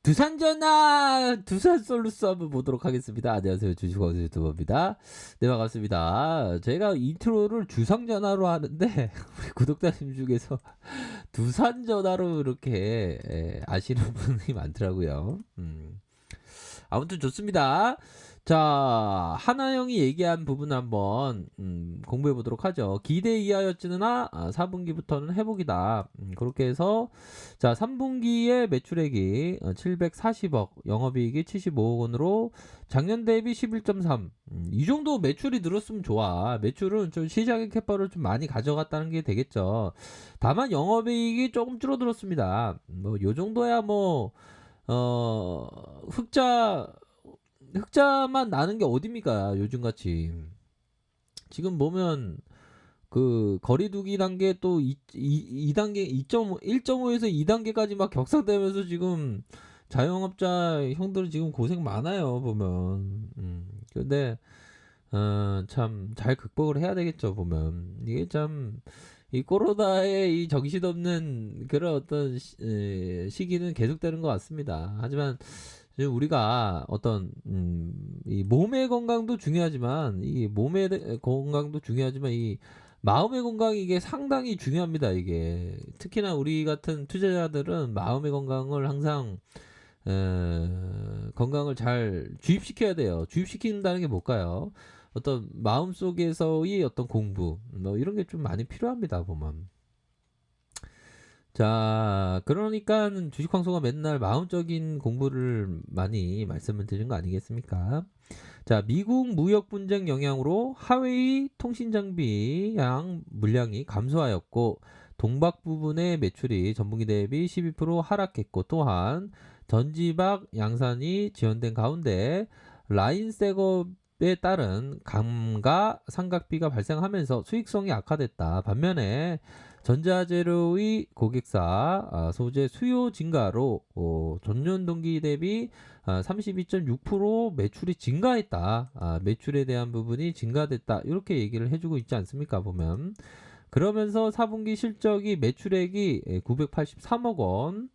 두산전화 두산솔루스 한번 보도록 하겠습니다. 안녕하세요, 주식원수 유튜버입니다. 네, 반갑습니다. 제가 인트로를 주상전화로 하는데 우리 구독자님 중에서 두산전화로 이렇게 아시는 분이 많더라고요. 아무튼 좋습니다. 자, 하나영이 얘기한 부분 한번 공부해 보도록 하죠. 기대 이하였으나 4분기부터는 회복이다. 그렇게 해서 자, 3분기에 매출액이 740억, 영업이익이 75억 원으로 작년 대비 11.3. 이 정도 매출이 늘었으면 좋아. 매출은 좀 시장의 캐파를 좀 많이 가져갔다는 게 되겠죠. 다만 영업이익이 조금 줄어들었습니다. 뭐 요 정도야 뭐 어, 흑자만 나는 게 어딥니까? 요즘같이. 지금 보면 그 거리두기 단계 또 2단계 2.5 1.5에서 2단계까지 막 격상되면서 지금 자영업자 형들은 지금 고생 많아요, 보면. 근데 참 잘 극복을 해야 되겠죠, 보면. 이게 참 이 코로나의 이 정신없는 그런 어떤 시기는 계속되는 것 같습니다. 하지만 지금 우리가 어떤 이 몸의 건강도 중요하지만 이 몸의 건강도 중요하지만 이 마음의 건강이 이게 상당히 중요합니다. 이게 특히나 우리 같은 투자자들은 마음의 건강을 항상 건강을 잘 주입시켜야 돼요. 주입시킨다는 게 뭘까요? 어떤 마음속에서의 어떤 공부 뭐 이런 게 좀 많이 필요합니다. 보면. 자, 그러니까 주식황소가 맨날 마음적인 공부를 많이 말씀을 드린 거 아니겠습니까? 자, 미국 무역 분쟁 영향으로 하웨이 통신 장비 물량이 감소하였고 동박 부분의 매출이 전분기 대비 12% 하락했고 또한 전지박 양산이 지연된 가운데 라인 셋업에 따른 감가 상각비가 발생하면서 수익성이 악화됐다. 반면에 전자재료의 고객사 소재 수요 증가로 전년 동기 대비 32.6% 매출이 증가했다. 매출에 대한 부분이 증가됐다. 이렇게 얘기를 해주고 있지 않습니까? 보면. 그러면서 4분기 실적이 매출액이 983억 원,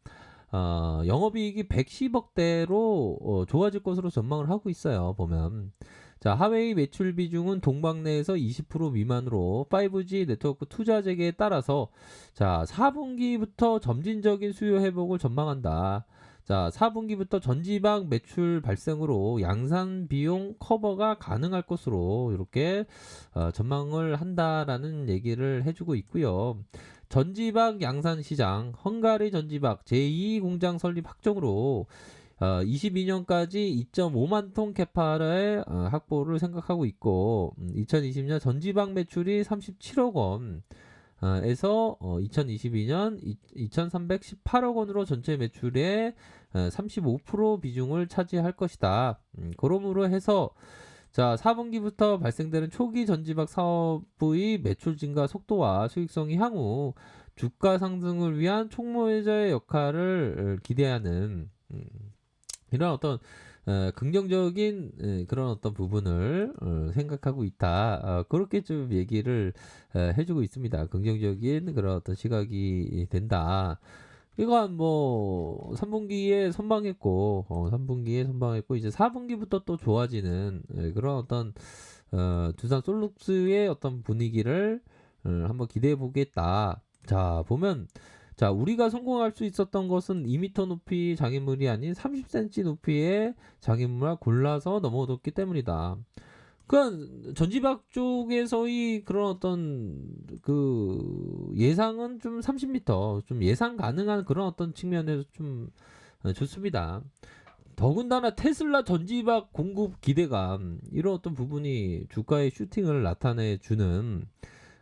영업이익이 110억대로 좋아질 것으로 전망을 하고 있어요. 보면. 자, 하웨이 매출 비중은 동박 내에서 20% 미만으로 5G 네트워크 투자 재개에 따라서 자, 4분기부터 점진적인 수요 회복을 전망한다. 자, 4분기부터 전지방 매출 발생으로 양산 비용 커버가 가능할 것으로 이렇게 전망을 한다라는 얘기를 해주고 있고요. 전지박 양산 시장, 헝가리 전지박 제2 공장 설립 확정으로 22년까지 2.5만 톤 캐파의 확보를 생각하고 있고 2020년 전지박 매출이 37억 원 에서 2022년 2,318억 원으로 전체 매출의 35% 비중을 차지할 것이다. 그러므로 해서 자, 4분기부터 발생되는 초기 전지박 사업의 매출 증가 속도와 수익성이 향후 주가 상승을 위한 촉매자의 역할을 기대하는 이런 어떤 긍정적인 그런 어떤 부분을 생각하고 있다. 그렇게 좀 얘기를 해주고 있습니다. 긍정적인 그런 어떤 시각이 된다. 이건 뭐 3분기에 선방했고 3분기에 선방했고 이제 4분기부터 또 좋아지는 그런 어떤 두산 솔룩스의 어떤 분위기를 한번 기대해 보겠다. 자, 보면 자, 우리가 성공할 수 있었던 것은 2m 높이 장애물이 아닌 30cm 높이의 장애물을 골라서 넘어뒀기 때문이다. 그러니까 전지박 쪽에서의 그런 어떤 그 예상은 좀 30m 좀 예상 가능한 그런 어떤 측면에서 좀 좋습니다. 더군다나 테슬라 전지박 공급 기대감 이런 어떤 부분이 주가의 슈팅을 나타내 주는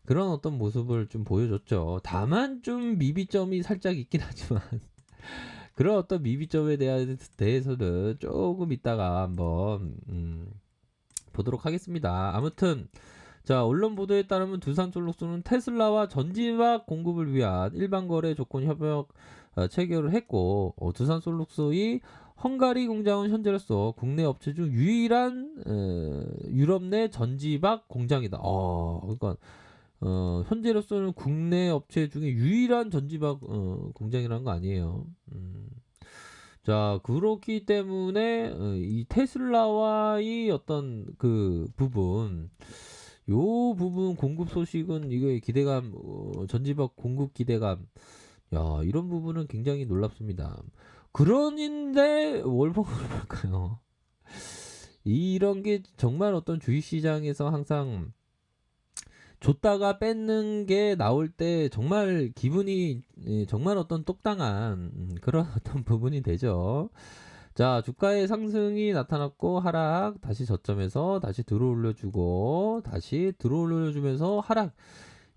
그런 어떤 모습을 좀 보여줬죠. 다만 좀 미비점이 살짝 있긴 하지만 그런 어떤 미비점에 대해서는 조금 이따가 한번 보도록 하겠습니다. 아무튼 자, 언론 보도에 따르면 두산솔루스는 테슬라와 전지박 공급을 위한 일반 거래 조건 협약 체결을 했고 두산솔루스의 헝가리 공장은 현재로서 국내 업체 중 유일한 유럽 내 전지박 공장이다. 그러니까 현재로서는 국내 업체 중에 유일한 전지박 공장이라는 거 아니에요. 자, 그렇기 때문에 이 테슬라와의 어떤 그 부분, 요 부분 공급 소식은 이게 기대감, 전지적 공급 기대감, 야, 이런 부분은 굉장히 놀랍습니다. 그런데 월봉을 볼까요? 이런 게 정말 어떤 주식시장에서 항상 줬다가 뺏는 게 나올 때 정말 기분이 정말 어떤 똑당한 그런 어떤 부분이 되죠. 자, 주가의 상승이 나타났고 하락, 다시 저점에서 다시 들어올려주고 다시 들어올려주면서 하락.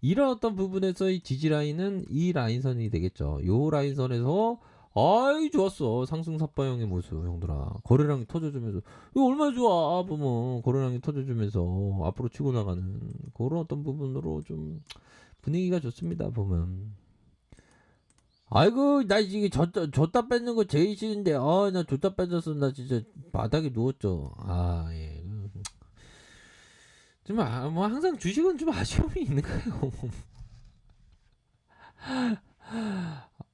이런 어떤 부분에서 이 지지 라인은 이 라인선이 되겠죠. 요 라인선에서 아이 좋았어, 상승 삽바형의 모습. 형들아, 거래량이 터져주면서 이거 얼마나 좋아 보면, 거래량이 터져주면서 앞으로 치고 나가는 그런 어떤 부분으로 좀 분위기가 좋습니다 보면. 아이고 나 지금 줬다 뺏는 거 제일 싫은데, 나 줬다 뺏었어. 나 진짜 바닥에 누웠죠. 예. 좀 뭐 항상 주식은 좀 아쉬움이 있는 거예요.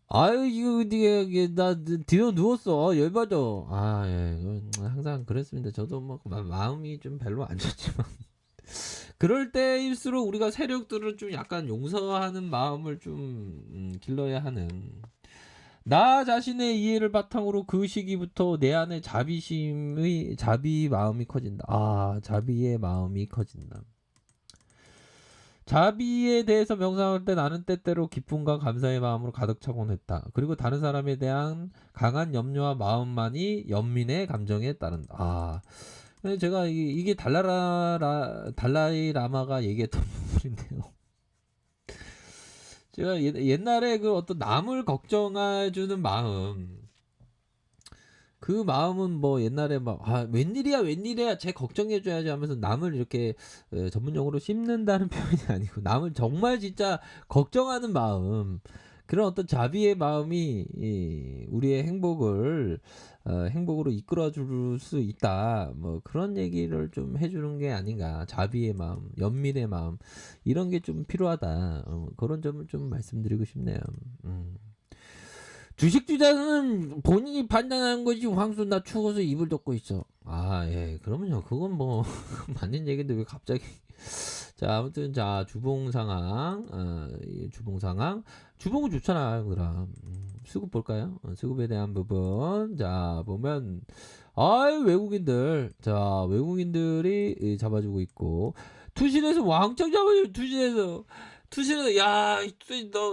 아유 이게 나 뒤로 누웠어. 열받아. 예. 항상 그랬습니다. 저도 뭐 마음이 좀 별로 안 좋지만 그럴 때일수록 우리가 세력들을 좀 약간 용서하는 마음을 좀 길러야 하는, 나 자신의 이해를 바탕으로 그 시기부터 내 안에 자비 마음이 커진다. 자비의 마음이 커진다. 자비에 대해서 명상할 때 나는 때때로 기쁨과 감사의 마음으로 가득 차곤 했다. 그리고 다른 사람에 대한 강한 염려와 마음만이 연민의 감정에 따른다. 근데 제가 이게 달라이 라마가 얘기했던 부분인데요. 제가 옛날에 그 어떤 남을 걱정해주는 마음, 그 마음은 뭐 옛날에 막 웬일이야 쟤 걱정해줘야지 하면서 남을 이렇게 전문용어로 씹는다는 표현이 아니고 남을 정말 진짜 걱정하는 마음, 그런 어떤 자비의 마음이 우리의 행복을 행복으로 이끌어 줄 수 있다, 뭐 그런 얘기를 좀 해주는 게 아닌가. 자비의 마음, 연민의 마음, 이런 게 좀 필요하다. 그런 점을 좀 말씀드리고 싶네요. 주식 투자는 본인이 판단하는 거지. 황수 나 추워서 입을 덮고 있어. 예. 그러면요. 그건 뭐 맞는 얘기인데 왜 갑자기. 자, 아무튼 자, 주봉 상황. 주봉 상황. 주봉은 좋잖아, 그럼. 수급 볼까요? 수급에 대한 부분. 자, 보면 외국인들. 자, 외국인들이 잡아주고 있고, 투신에서 왕창 잡아줘요. 투신에서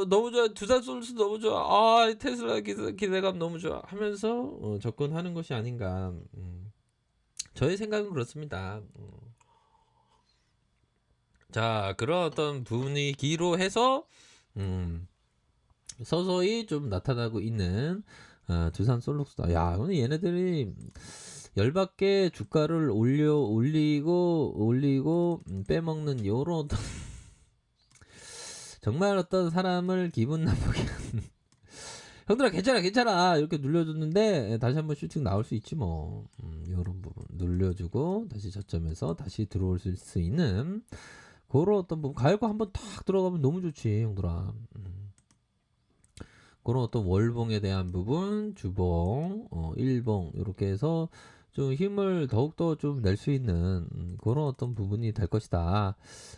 너무 좋아. 두산 솔루스 너무 좋아. 테슬라 기대감 너무 좋아 하면서 접근하는 것이 아닌가. 저의 생각은 그렇습니다. 자, 그런 어떤 분위기로 해서 서서히 좀 나타나고 있는 두산 솔루스다. 오늘 얘네들이 열받게 주가를 올리고 빼먹는 요런 어떤 정말 어떤 사람을 기분 나쁘게 하는. 형들아 괜찮아 이렇게 눌려줬는데 다시 한번 슈팅 나올 수 있지 뭐. 이런 부분 눌려주고 다시 저점에서 다시 들어올 수 있는 그런 어떤 부분, 가을거 한번 탁 들어가면 너무 좋지 형들아. 그런 어떤 월봉에 대한 부분, 주봉, 일봉, 이렇게 해서 좀 힘을 더욱더 좀 낼 수 있는 그런 어떤 부분이 될 것이다.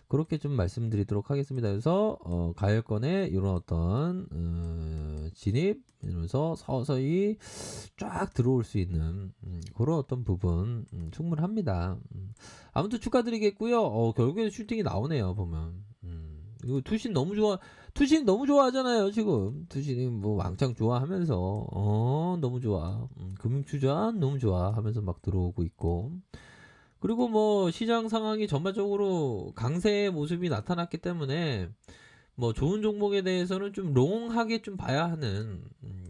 그렇게 좀 말씀드리도록 하겠습니다. 그래서 가열권에 이런 어떤 진입 이러면서 서서히 쫙 들어올 수 있는 그런 어떤 부분 충분합니다. 아무튼 축하드리겠고요. 결국에는 슈팅이 나오네요 보면. 이거 투신 너무 좋아하잖아요 지금. 투신이 뭐 왕창 좋아하면서 너무 좋아. 금융투자 너무 좋아 하면서 막 들어오고 있고, 그리고 뭐 시장 상황이 전반적으로 강세의 모습이 나타났기 때문에 뭐 좋은 종목에 대해서는 좀 롱하게 좀 봐야 하는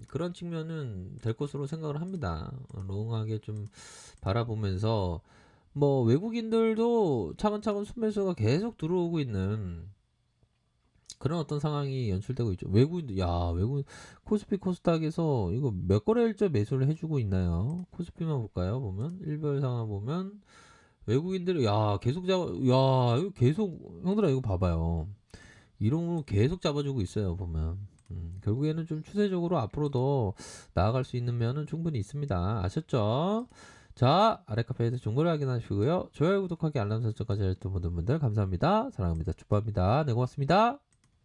그런 측면은 될 것으로 생각을 합니다. 롱하게 좀 바라보면서 뭐 외국인들도 차근차근 순매수가 계속 들어오고 있는 그런 어떤 상황이 연출되고 있죠. 외국 코스피 코스닥에서 이거 몇 거래일째 매수를 해주고 있나요? 코스피만 볼까요? 보면 일별 상황 보면 외국인들이 계속 이거 계속 형들아 이거 봐봐요. 이런 거 계속 잡아주고 있어요 보면. 결국에는 좀 추세적으로 앞으로도 나아갈 수 있는 면은 충분히 있습니다. 아셨죠? 자, 아래 카페에서 정보를 확인하시고요. 좋아요, 구독하기, 알람 설정까지 해주신 모든 분들 감사합니다. 사랑합니다. 축복합니다. 네, 고맙습니다.